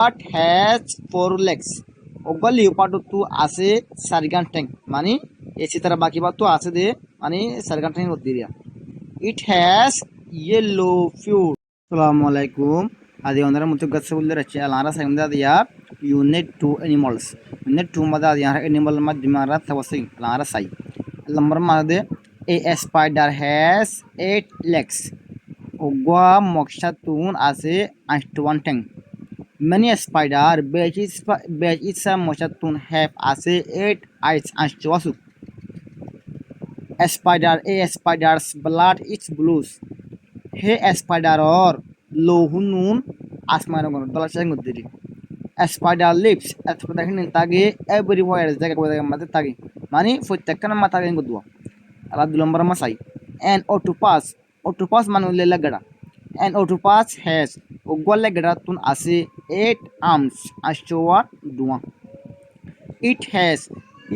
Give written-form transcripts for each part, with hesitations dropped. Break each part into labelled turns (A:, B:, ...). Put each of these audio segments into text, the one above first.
A: Leopard has four legs. অগল leopard তো আছে চারিগান ঠ্যাং মানে এসি তারা বাকি বাদ তো আছে দে মানে চারিগান ঠ্যাং দিয়া ইট হ্যাজ ইয়েলো ফিউর আসসালামু আলাইকুম আদি ওনারা মুতু গাছে বললে রাখছি আলারা সাইমদা দিয়া unit two animals unit two মাদা দিয়া অ্যানিমাল মাদ দিমারা তাওয়াসিং আলারা সাই নম্বর মাদে এ spider has 8 legs ogwa mokshatun আছে 8টা ঠ্যাং Many spider beaches moshatun have আছে 8 eyes anchoasuk. A spider's blood is blues. He spider or lohunun asmanogon dolasang udiri. A spider lives at protection tagi everywhere jaga mate tagi. Mani futakana matagin gudwa. Ala dulambara masai. An octopus manulle lagada. An octopus has ogwale gadatun আছে 8 arms ashwa dua. It has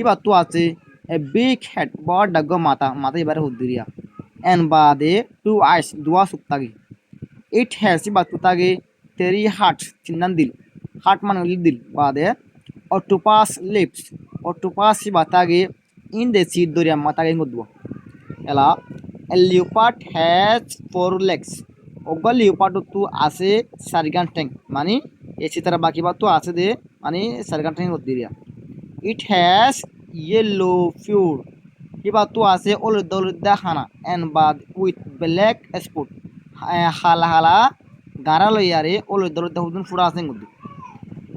A: ibatu আছে a big head bad dago mata ibare hudiria and bade 2 eyes dua suktagi. It has ibatu tage 3 hearts chinandil heart manuli dil bade octopus lips octopus ibatage in the sea doria matage ngudwa ela a leopard has 4 legs অগল leopard তো আছে চারিগান ঠ্যাং মানে AC তারা বাকি বাদ তো আছে দে মানে চারিগান ঠ্যাং দিয়া ইট হ্যাজ ইয়েলো ফিউর কিবা তো আছে অলদা খানা এন্ড বাদ উইথ ব্ল্যাক স্পট হালা হালা গারা লইয়ারে অলদা হুদুন ফুরা আছে গুদু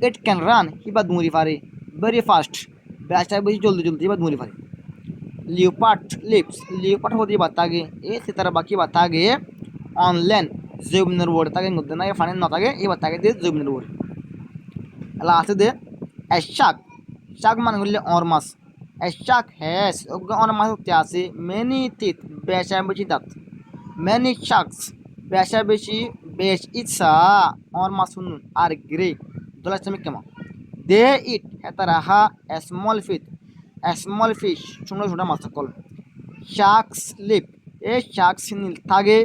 A: ইট ক্যান রান কিবা দুমরি পারে ভেরি ফাস্ট বেশা বেশি জলদি কিবা দুমরি পারে লিওপার্ড হদি বাতাগে এসি তারা বাকি বাতাগে on land জৈবনের ওয়ার্ড থাকে মধ্যে না ফানি না থাকে এবার থাকে দিয়ে জৈবনের ওয়ার্ড এলা আছে দে শাক মানে হলে অর মাছ শাক হ্যাস অর মাছ হতে আছে মেনি টিথ বেশা বেশি দাঁত মেনি শাকস বেশা বেশি বেশ ইচ্ছা অর মাছ শুনুন আর গ্রে দোলা চামি কেমন দে ইট হেতা রাহা স্মল ফিশ ছোট ছোট মাছ সকল শাকস লিপ এই শাকস নীল থাকে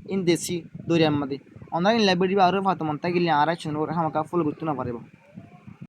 A: in desi dorian madi online library ba aro fatu man tagili ara chunu hamaka full gutuna pareba